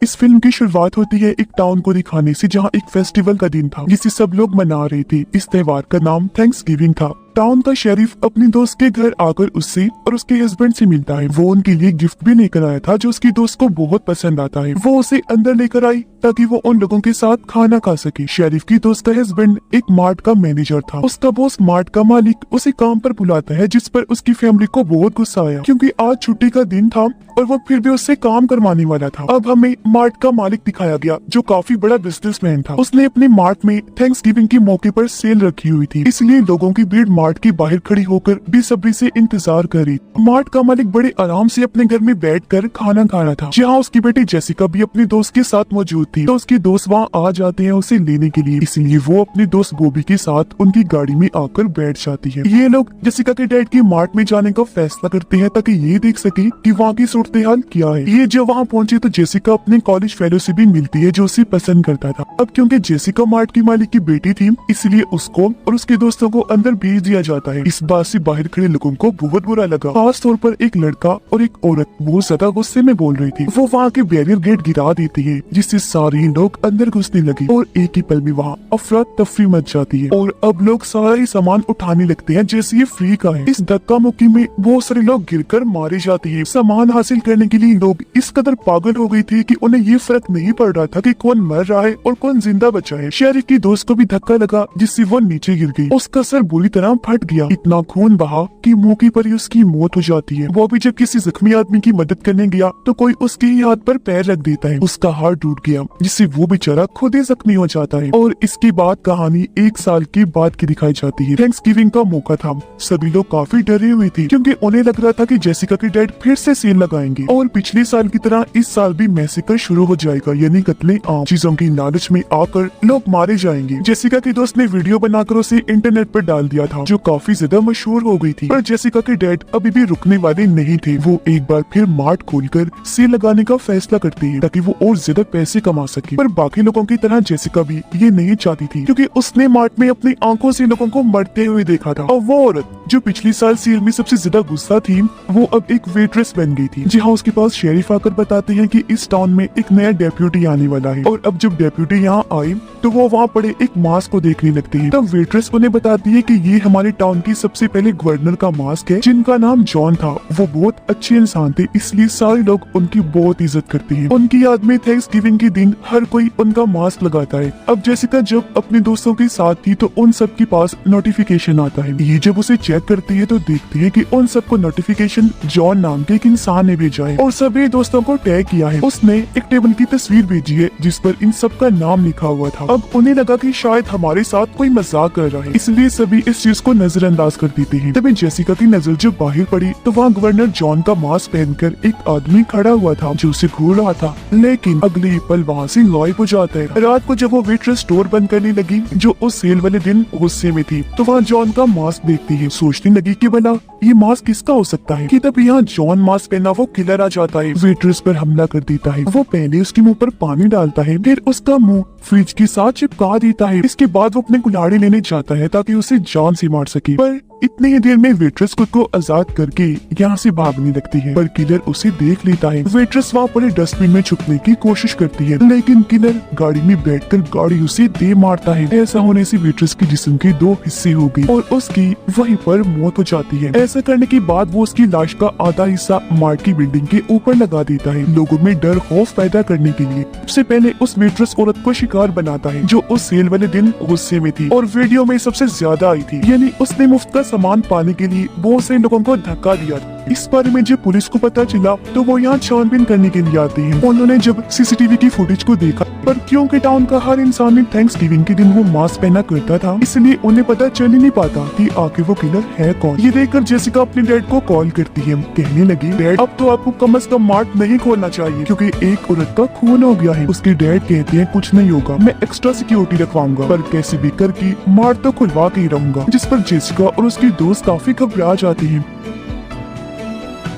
इस फिल्म की शुरुआत होती है एक टाउन को दिखाने से, जहां एक फेस्टिवल का दिन था जिसे सब लोग मना रहे थे। इस त्योहार का नाम थैंक्सगिविंग था। टाउन का शेरिफ अपनी दोस्त के घर आकर उससे और उसके हस्बैंड से मिलता है। वो उनके लिए गिफ्ट भी लेकर आया था जो उसकी दोस्त को बहुत पसंद आता है। वो उसे अंदर लेकर आई ताकि वो उन लोगों के साथ खाना खा सके। शेरिफ की दोस्त का हस्बैंड एक मार्ट का मैनेजर था। उसका बॉस मार्ट का मालिक उसे काम पर बुलाता है, जिस पर उसकी फैमिली को बहुत गुस्सा आया क्योंकि आज छुट्टी का दिन था और वो फिर भी उससे काम करवाने वाला था। अब हमें मार्ट का मालिक दिखाया गया जो काफी बड़ा बिजनेसमैन था। उसने अपने मार्ट में थैंक्सगिविंग के मौके पर सेल रखी हुई थी, इसलिए लोगों की भीड़ मार्ट के बाहर खड़ी होकर बेसब्री से इंतजार कर रही। मार्ट का मालिक बड़े आराम से अपने घर में बैठकर खाना खा रहा था, जहाँ उसकी बेटी जेसिका भी अपनी दोस्त के साथ मौजूद थी। तो उसकी दोस्त वहाँ आ जाते हैं उसे लेने के लिए, इसलिए वो अपनी दोस्त बॉबी के साथ उनकी गाड़ी में आकर बैठ जाती है। ये लोग जेसिका के डैड की मार्ट में जाने का फैसला करते हैं ताकि ये देख सके कि वहाँ की सूरत हाल क्या है। ये जब वहाँ पहुंचे तो जेसिका अपने कॉलेज फेलो से भी मिलती है जो उसे पसंद करता था। अब क्योंकि जेसिका मार्ट की मालिक की बेटी थी, इसलिए उसको और उसके दोस्तों को अंदर भेज दिया जाता है। इस बात से बाहर खड़े लोगों को बहुत बुरा लगा, खास तौर पर एक लड़का और एक औरत बहुत ज्यादा गुस्से में बोल रही थी। वो वहाँ के बैरियर गेट गिरा देती है, जिससे सारे लोग अंदर घुसने लगे और एक ही पल में वहाँ अफरा तफरी मच जाती है और अब लोग सारा ही सामान उठाने लगते हैं जैसे ये फ्री का है। इस धक्का मुक्की में बहुत सारे लोग गिरकर मारे जाते हैं। सामान हासिल करने के लिए लोग इस कदर पागल हो गए थे कि उन्हें ये फर्क नहीं पड़ रहा था कि कौन मर रहा है और कौन जिंदा बचा है। शेरिफ की दोस्त को भी धक्का लगा जिससे वो नीचे गिर गई। उसका सर बुरी तरह फट गया, इतना खून बहा कि मौके पर ही उसकी मौत हो जाती है। वो भी जब किसी जख्मी आदमी की मदद करने गया तो कोई उसके ही हाथ पर पैर रख देता है। उसका हाथ टूट गया जिससे वो बेचारा खुद ही जख्मी हो जाता है। और इसके बाद कहानी 1 साल के बाद की दिखाई जाती है। थैंक्सगिविंग का मौका था, सभी लोग काफी डरे हुए थे क्योंकि उन्हें लग रहा था कि जेसिका के डैड फिर से सेल लगाएंगे और पिछले साल की तरह इस साल भी मैसेकर शुरू हो जाएगा, यानी कत्ले आम। चीजों की लालच में आकर लोग मारे जाएंगे। जेसिका की दोस्त ने वीडियो बनाकर उसे इंटरनेट पर डाल दिया था जो काफी ज्यादा मशहूर हो गई थी। पर जेसिका के डैड अभी भी रुकने वाले नहीं थे। वो एक बार फिर मार्ट खोलकर सेल लगाने का फैसला करती है ताकि वो और ज्यादा पैसे कमा सके। पर बाकी लोगों की तरह जेसिका भी ये नहीं चाहती थी क्योंकि उसने मार्ट में अपनी आंखों से लोगों को मरते हुए देखा था। और वो औरत जो पिछली साल सेल में सबसे ज्यादा गुस्सा थी, वो अब एक वेट्रेस बन गई थी। जहाँ उसके पास शेरिफ आकर बताते हैं कि इस टाउन में एक नया डेप्यूटी आने वाला है। और अब जब डेप्यूटी यहाँ आए तो वो वहाँ पड़े एक मास्क को देखने लगती है। तब वेट्रेस उन्हें बताती है कि ये हमारे टाउन की सबसे पहले गवर्नर का मास्क है जिनका नाम जॉन था। वो बहुत अच्छे इंसान थे, इसलिए सारे लोग उनकी बहुत इज्जत करते हैं। उनकी याद में थैंक्सगिविंग के दिन हर कोई उनका मास्क लगाता है। अब जेसिका जब अपने दोस्तों के साथ थी तो उन सब के पास नोटिफिकेशन आता है। ये जब उसे चेक करती है तो देखती है कि उन सबको नोटिफिकेशन जॉन नाम के एक इंसान ने भेजा है और सभी दोस्तों को टैग किया है। उसने एक टेबल की तस्वीर भेजी है जिस पर इन सब का नाम लिखा हुआ था। अब उन्हें लगा कि शायद हमारे साथ कोई मजाक कर रहा है, इसलिए सभी इस चीज को नजरअंदाज कर देते हैं। तभी जेसिका की नजर जब बाहर पड़ी तो वहाँ गवर्नर जॉन का मास्क पहनकर एक आदमी खड़ा हुआ था जो उसे घूर रहा था, लेकिन अगले ही पल वहाँ से गायब हो जाता है। रात को जब वो वेट्रेस स्टोर बंद करने लगी जो उस सेल वाले दिन गुस्से में थी, तो वहाँ जॉन का मास्क देखती है। सोचने लगी कि भला ये मास्क किसका हो सकता है कि तब यहाँ जॉन मास्क पहना वो किलर आ जाता है, वेट्रेस पर हमला कर देता है। वो पहले उसके मुंह पर पानी डालता है, फिर उसका मुंह फ्रिज के साथ चिपका देता है। इसके बाद वो अपने कुल्हाड़ी लेने जाता है ताकि उसे जान से मार सके, पर इतनी ही देर में वेट्रेस खुद को आजाद करके यहाँ से भागने लगती है, पर किलर उसे देख लेता है। वेट्रेस वहाँ पड़े डस्टबिन में छुपने की कोशिश करती है, लेकिन किलर गाड़ी में बैठकर गाड़ी उसे दे मारता है। ऐसा होने से वेट्रेस के जिस्म के 2 हिस्से हो गए और उसकी वहीं पर मौत हो जाती है। ऐसा करने के बाद वो उसकी लाश का आधा हिस्सा मार्ट की बिल्डिंग के ऊपर लगा देता है, लोगों में डर खौफ पैदा करने के लिए। सबसे पहले उस वेट्रेस औरत को शिकार बनाता है जो उस सेल वाले दिन गुस्से में थी और वीडियो में सबसे ज्यादा आई थी, यानी उसने मुफ्त का सामान पाने के लिए बहुत से लोगों को धक्का दिया। इस बारे में जब पुलिस को पता चला तो वो यहाँ छानबीन करने के लिए आते हैं। उन्होंने जब सीसीटीवी की फुटेज को देखा, पर क्योंकि टाउन का हर इंसान ने थैंक्सगिविंग के दिन वो मास्क पहना करता था, इसलिए उन्हें पता चल ही नहीं पाता कि आखिर वो किलर है कौन। ये देखकर जेसिका अपने डैड को कॉल करती है, कहने लगी डैड अब तो आपको कम से कम मार्ट नहीं खोलना चाहिए क्योंकि एक औरत का खून हो गया है। उसके डैड कहते हैं कुछ नहीं होगा, मैं एक्स्ट्रा सिक्योरिटी रखवाऊंगा, पर कैसे भी करके मार्ट तो खुलवा के ही रहूंगा। जिस पर जेसिका और उसकी दोस्त काफी घबरा जाती है।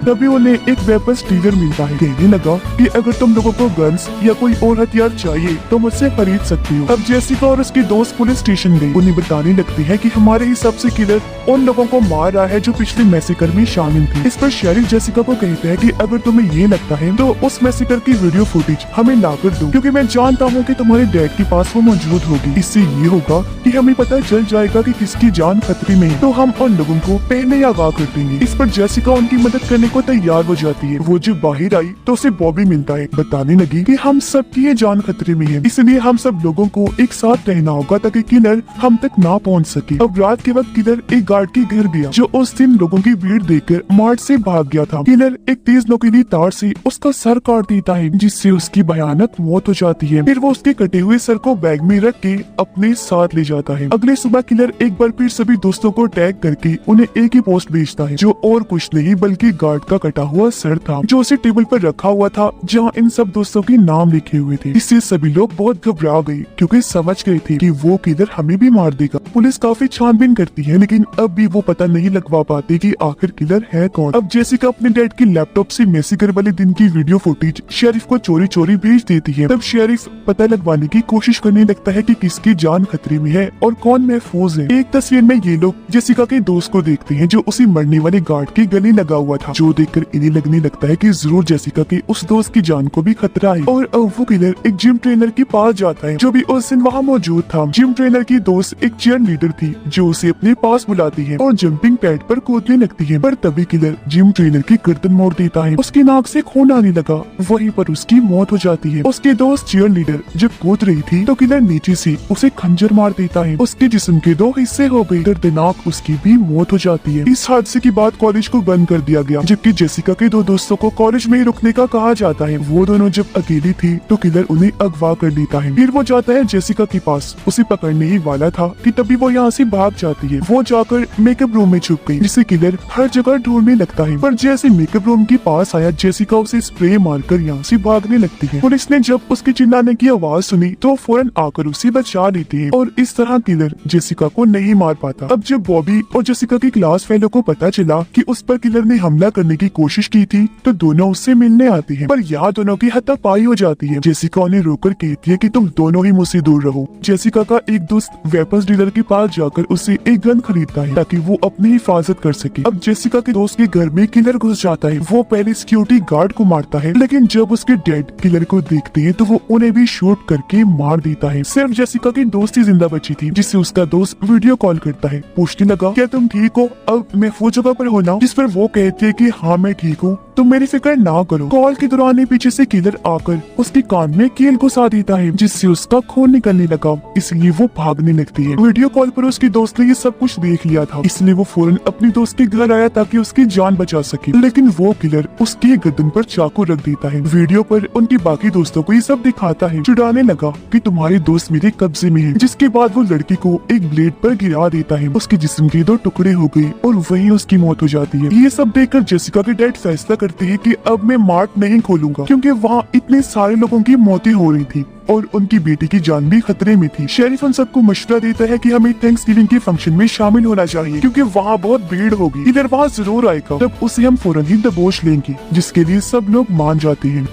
तभी उन्हें एक वेपन्स डीलर मिलता है। कहने लगा कि अगर तुम लोगों को गन्स या कोई और हथियार चाहिए तो मुझसे खरीद सकती हो। अब जेसिका और उसके दोस्त पुलिस स्टेशन गए। उन्हें बताने लगती है कि हमारे हिसाब से किलर उन लोगों को मार रहा है जो पिछले मैसेकर में शामिल थे। इस पर शेरिफ जेसिका को कहते हैं कि अगर तुम्हें ये लगता है तो उस मैसेकर की वीडियो फुटेज हमें लाकर दो, क्योंकि मैं जानता हूँ कि तुम्हारे डैड के पास वो मौजूद होगी। इससे ये होगा कि हमें पता चल जाएगा कि किसकी जान खतरे में है, तो हम उन लोगों को पहले ही आगाह कर देंगे। इस पर जेसिका उनकी मदद करने को तैयार हो जाती है। वो जब बाहर आई तो उसे बॉबी मिलता है। बताने लगी कि हम सबकी ये जान खतरे में है, इसलिए हम सब लोगों को एक साथ रहना होगा ताकि किलर हम तक ना पहुंच सके। अब रात के वक्त किलर एक गार्ड के घर गया जो उस दिन लोगों की भीड़ देखकर मार्ट से भाग गया था। किलर एक तेज नोकीली तार से उसका सर काट देता है, जिससे उसकी भयानक मौत हो जाती है। फिर वो उसके कटे हुए सर को बैग में रख के अपने साथ ले जाता है। अगले सुबह किलर एक बार फिर सभी दोस्तों को टैग करके उन्हें एक ही पोस्ट भेजता है, जो और कुछ नहीं बल्कि गार्ड का कटा हुआ सर था, जो उसे टेबल पर रखा हुआ था जहाँ इन सब दोस्तों के नाम लिखे हुए थे। इससे सभी लोग बहुत घबरा गए, क्योंकि समझ गए थे कि वो किलर हमें भी मार देगा। पुलिस काफी छानबीन करती है, लेकिन अब भी वो पता नहीं लगवा पाते कि आखिर किलर है कौन। अब जेसिका अपने डैड की लैपटॉप से मैसेकर वाले दिन की वीडियो फुटेज शेरिफ को चोरी चोरी भेज देती है। तब शेरिफ पता लगवाने की कोशिश करने लगता है कि किसकी जान खतरे में है और कौन महफूज है। एक तस्वीर में ये लोग जेसिका के दोस्त को देखते हैं जो उसी मरने वाले गार्ड के गले लगा हुआ था, जो देखकर इन्हें लगने लगता है कि जरूर जेसिका के उस दोस्त की जान को भी खतरा है। और अब वो किलर एक जिम ट्रेनर के पास जाता है जो भी उस दिन वहाँ मौजूद था। जिम ट्रेनर की दोस्त एक चीयर लीडर थी जो उसे अपने पास बुलाती है और जंपिंग पैड पर कूदने लगती है, पर तभी किलर जिम ट्रेनर की गर्दन मोड़ देता है। उसकी नाक से खून आने लगा, वहीं पर उसकी मौत हो जाती है। उसके दोस्त चीयर लीडर जब कूद रही थी तो किलर नीचे से उसे खंजर मार देता है। उसके जिस्म के 2 हिस्से हो गए। दर्दनाक उसकी भी मौत हो जाती है। इस हादसे के बाद कॉलेज को बंद कर दिया गया, जबकि जेसिका के 2 दोस्तों को कॉलेज में ही रुकने का कहा जाता है। वो दोनों जब अकेली थी तो किलर उन्हें अगवा कर लेता है। फिर वो जाता है जेसिका के पास, उसे पकड़ने ही वाला था कि तभी वो यहाँ से भाग जाती है। वो जाकर मेकअप रूम में छुप गई, जिसे किलर हर जगह ढूंढने लगता है। पर जैसे मेकअप रूम के पास आया, जेसिका उसे स्प्रे मारकर यहाँ से भागने लगती है। पुलिस ने जब उसके चिल्लाने की आवाज सुनी तो फौरन आकर उसे बचा लेती है और इस तरह किलर जेसिका को नहीं मार पाता। अब जब बॉबी और जेसिका की क्लास फेलो को पता चला कि उस पर किलर ने हमला करने की कोशिश की थी तो दोनों उससे मिलने आती हैं, पर यहाँ दोनों की हाथापाई हो जाती है। जेसिका उन्हें रोककर कहती है कि तुम दोनों ही मुझसे दूर रहो। जेसिका का एक दोस्त वेपन्स डीलर के पास जाकर उससे एक गन खरीदता है ताकि वो अपनी हिफाजत कर सके। अब जेसिका के दोस्त के घर में किलर घुस जाता है। वो पहले सिक्योरिटी गार्ड को मारता है, लेकिन जब उसके डैड किलर को देखते हैं तो वो उन्हें भी शूट करके मार देता है। सिर्फ जेसिका की दोस्त ही जिंदा बची थी, जिससे उसका दोस्त वीडियो कॉल करता है, पूछने लगा क्या तुम ठीक हो, अब महफूज जगह पर हो ना? जिस पर वो कहती है कि हाँ मैं ठीक हूँ, तुम मेरी फिक्र ना करो। कॉल के दौरान ही पीछे से किलर आकर उसके कान में कील घुसा देता है, जिससे उसका खून निकलने लगा, इसलिए वो भागने लगती है। वीडियो कॉल पर उसकी दोस्त ने ये सब कुछ देख लिया था, इसलिए वो फौरन अपनी दोस्त के घर आया ताकि उसकी जान बचा सके, लेकिन वो किलर उसकी गर्दन पर चाकू रख देता है। वीडियो पर उनके बाकी दोस्तों को ये सब दिखाता है, चिढ़ाने लगा कि तुम्हारे दोस्त मेरे कब्जे में है। जिसके बाद वो लड़की को एक ब्लेड पर गिरा देता है। उसके जिस्म के 2 टुकड़े हो गए और वहीं उसकी मौत हो जाती है। ये सब देखकर जेसिका के डैड फैसला करते हैं कि अब मैं मार्ट नहीं खोलूंगा, क्योंकि वहाँ इतने सारे लोगों की मौतें हो रही थी और उनकी बेटी की जान भी खतरे में थी। शेरिफ उन सबको मशवरा देता है कि हमें थैंक्सगिविंग के फंक्शन में शामिल होना चाहिए, क्योंकि वहाँ बहुत भीड़ होगी। इधर वहाँ जरूर आएगा, तब उसे हम फौरन ही दबोच लेंगे, जिसके लिए सब लोग मान जाते हैं।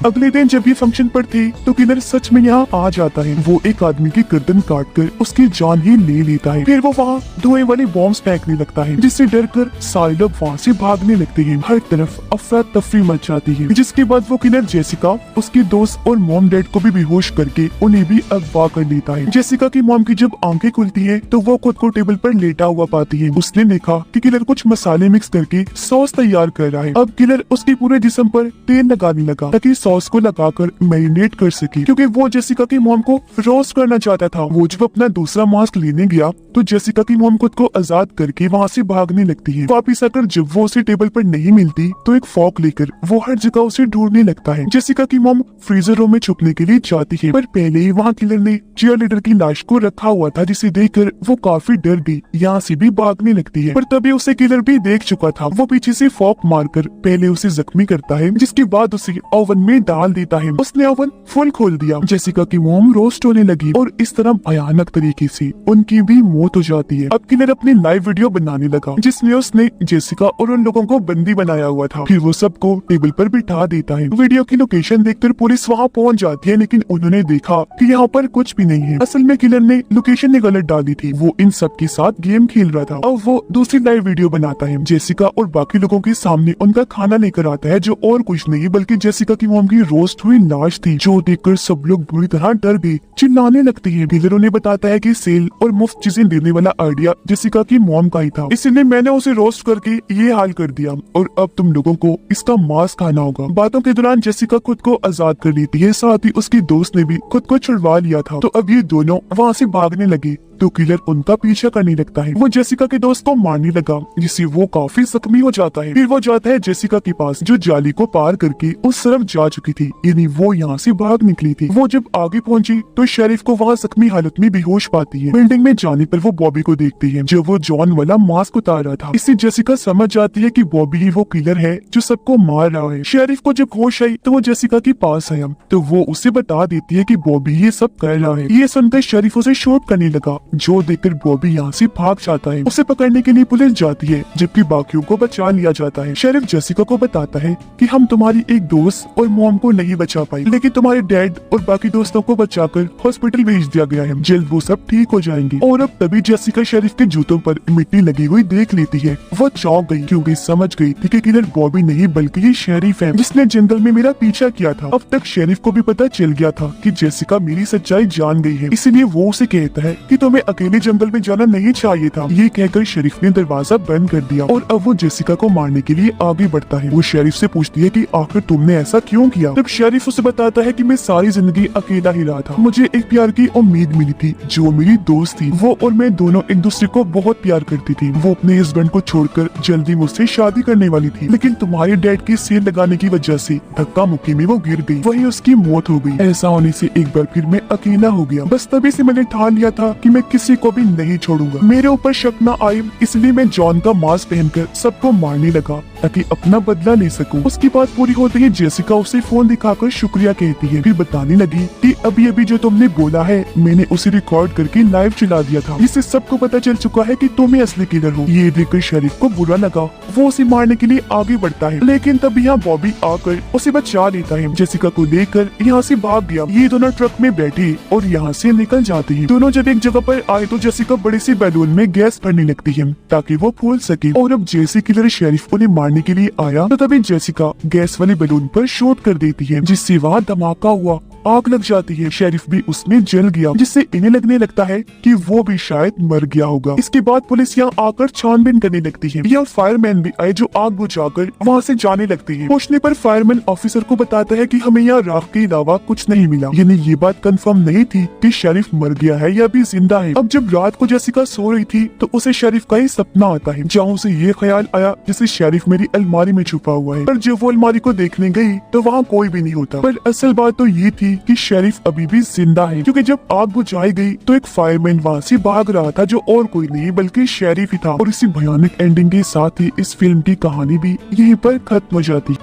अगले दिन जब ये फंक्शन पर थे तो किलर सच में यहाँ आ जाता है। वो एक आदमी की गर्दन काटकर उसकी जान ही ले लेता है। फिर वो वहाँ धुएं वाली बॉम्ब्स फेंकने लगता है, जिससे डरकर सारे लोग वहाँ से भागने लगते हैं। हर तरफ अफरा तफरी मच जाती है, जिसके बाद वो किलर जेसिका, उसके दोस्त और मॉम डैड को भी बेहोश करके उन्हें भी अगवा कर लेता है। जेसिका की मॉम की जब आंखें खुलती है तो वो खुद को टेबल पर लेटा हुआ पाती है। उसने देखा कि किलर कुछ मसाले मिक्स करके सॉस तैयार कर रहा है। अब किलर उसके पूरे जिस्म पर तेल लगाने लगा ताकि सॉस को लगाकर मैरिनेट कर सके, क्योंकि वो जेसिका की मॉम को रोस्ट करना चाहता था। वो जब अपना दूसरा मास्क लेने गया तो जेसिका की मॉम खुद को आजाद करके वहाँ से भागने लगती है। वापिस आकर जब वो उसे टेबल पर नहीं मिलती तो एक फॉक लेकर वो हर जगह उसे ढूंढने लगता है। जेसिका की मॉम फ्रीजर रूम में छुपने के लिए जाती है, पर पहले ही वहाँ किलर ने चीयर लीडर की लाश को रखा हुआ था, जिसे देखकर वो काफी डर गई, यहाँ से भी भागने लगती है। पर तभी उसे किलर भी देख चुका था। वो पीछे से फॉक मारकर पहले उसे जख्मी करता है, जिसके बाद उसे ओवन में में डाल देता है। उसने ओवन फुल खोल दिया। जेसिका की मॉम रोस्ट होने लगी और इस तरह भयानक तरीके से उनकी भी मौत हो जाती है। अब किलर अपनी लाइव वीडियो बनाने लगा जिसमें उसने जेसिका और उन लोगों को बंदी बनाया हुआ था। फिर वो सबको टेबल पर बिठा देता है। वीडियो की लोकेशन देखकर पुलिस वहाँ पहुँच जाती है, लेकिन उन्होंने देखा कि यहाँ पर कुछ भी नहीं है। असल में किलर ने लोकेशन ने गलत डाली थी। वो इन सब के साथ गेम खेल रहा था। अब वो दूसरी लाइव वीडियो बनाता है। जेसिका और बाकी लोगों के सामने उनका खाना लेकर आता है, जो और कुछ नहीं बल्कि जेसिका की मॉम की रोस्ट हुई लाश थी, जो देखकर सब लोग बुरी तरह डर गए, चिल्लाने लगती है। किलर उन्हें बताता है कि सेल और मुफ्त चीजें देने वाला आइडिया जेसिका की मॉम का ही था, इसलिए मैंने उसे रोस्ट करके ये हाल कर दिया और अब तुम लोगों को इसका मांस खाना होगा। बातों के दौरान जेसिका खुद को आजाद कर लेती है, साथ ही उसकी दोस्त ने भी खुद को छुड़वा लिया था। तो अब ये दोनों वहाँ से भागने लगे तो किलर उनका पीछा करने लगता है। वो जेसिका के दोस्त को मारने लगा, जिससे वो काफी जख्मी हो जाता है। फिर वो जाता है जेसिका के पास, जो जाली को पार करके उस तरफ जा चुकी थी, यानी वो यहाँ से भाग निकली थी। वो जब आगे पहुंची तो शेरिफ को वहाँ जख्मी हालत में बेहोश पाती है। बिल्डिंग में जाने पर वो बॉबी को देखती है, जो वो जॉन वाला मास्क उतार रहा था। इससे जेसिका समझ जाती है कि बॉबी ही वो किलर है जो सबको मार रहा है। शेरिफ को जब होश आई तो वो जेसिका के पास आया, तो वो उसे बता देती है कि बॉबी ये सब कर रहा है। ये सुनकर शेरिफ उसे शूट करने लगा, जो देखकर बॉबी यहाँ से भाग जाता है। उसे पकड़ने के लिए पुलिस जाती है, जबकि बाकियों को बचा लिया जाता है। शेरिफ जेसिका को बताता है कि हम तुम्हारी एक दोस्त और मॉम को नहीं बचा पाए, लेकिन तुम्हारे डैड और बाकी दोस्तों को बचाकर हॉस्पिटल भेज दिया गया है। जल्द वो सब ठीक हो जाएंगे। और अब तभी जेसिका शेरिफ के जूतों पर मिट्टी लगी हुई देख लेती है। वो चौंक गई, क्योंकि समझ गई थी कि किलर बॉबी नहीं बल्कि ये शेरिफ है, जिसने जंगल में मेरा पीछा किया था। अब तक शेरिफ को भी पता चल गया था कि जेसिका मेरी सच्चाई जान गई है, इसलिए वो उसे कहता है कि तुम्हें अकेले जंगल में जाना नहीं चाहिए था। ये कहकर शेरिफ ने दरवाजा बंद कर दिया और अब वो जेसिका को मारने के लिए आगे बढ़ता है। वो शेरिफ से पूछती है कि आखिर तुमने ऐसा क्यों किया। तब शेरिफ उसे बताता है कि मैं सारी जिंदगी अकेला ही रहा था, मुझे एक प्यार की उम्मीद मिली थी जो मेरी दोस्त थी। वो और मैं दोनों एक दूसरे को बहुत प्यार करती थी। वो अपने हस्बैंड को छोड़कर जल्दी मुझसे शादी करने वाली थी, लेकिन तुम्हारे डैड की सेल लगाने की वजह से धक्का मुक्की में वो गिर गई, वही उसकी मौत हो गई। ऐसा होने से एक बार फिर मैं अकेला हो गया। बस तभी से मैंने ठान लिया था कि मैं किसी को भी नहीं छोड़ूंगा। मेरे ऊपर शक न आए, इसलिए मैं जॉन का मास्क पहनकर सबको मारने लगा ताकि अपना बदला ले सकूं। उसकी बात पूरी होते ही जेसिका उसे फोन दिखाकर शुक्रिया कहती है, फिर बताने लगी कि अभी अभी जो तुमने बोला है मैंने उसे रिकॉर्ड करके लाइव चला दिया था, जिससे सबको पता चल चुका है कि तुम ही असली किलर हो। ये देखकर शेरिफ को बुरा लगा। वो उसे मारने के लिए आगे बढ़ता है, लेकिन तब यहाँ बॉबी आकर उसे बचा लेता है। जेसिका को लेकर यहाँ से भाग गया। ये दोनों ट्रक में बैठी और यहाँ से निकल जाती है। दोनों जब एक जगह पर आए तो जेसिका बड़े से बैलून में गैस भरने लगती है ताकि वो फूल सके। और अब जैसे किलर शेरिफ उन्हें मारने के लिए आया तो तभी जेसिका गैस वाले बैलून पर शूट कर देती है, जिससे वहाँ धमाका हुआ, आग लग जाती है। शेरिफ भी उसमें जल गया, जिससे इन्हें लगने लगता है कि वो भी शायद मर गया होगा। इसके बाद पुलिस यहाँ आकर छानबीन करने लगती है। यहाँ फायरमैन भी आए जो आग बुझाकर वहाँ से जाने लगते हैं। पूछने पर फायरमैन ऑफिसर को बताता है कि हमें यहाँ राख के अलावा कुछ नहीं मिला, यानी ये बात कंफर्म नहीं थी कि शेरिफ मर गया है या भी जिंदा है। अब जब रात को जेसिका सो रही थी तो उसे शेरिफ का ही सपना आता है, जहाँ उसे ये ख्याल आया जैसे शेरिफ मेरी अलमारी में छुपा हुआ है। पर जब वो अलमारी को देखने गई तो वहाँ कोई भी नहीं होता। पर असल बात तो ये थी कि शेरिफ अभी भी जिंदा है, क्योंकि जब आग बुझाई गई तो एक फायरमैन वहाँ से भाग रहा था, जो और कोई नहीं बल्कि शेरिफ ही था। और इसी भयानक एंडिंग के साथ ही इस फिल्म की कहानी भी यहीं पर खत्म हो जाती।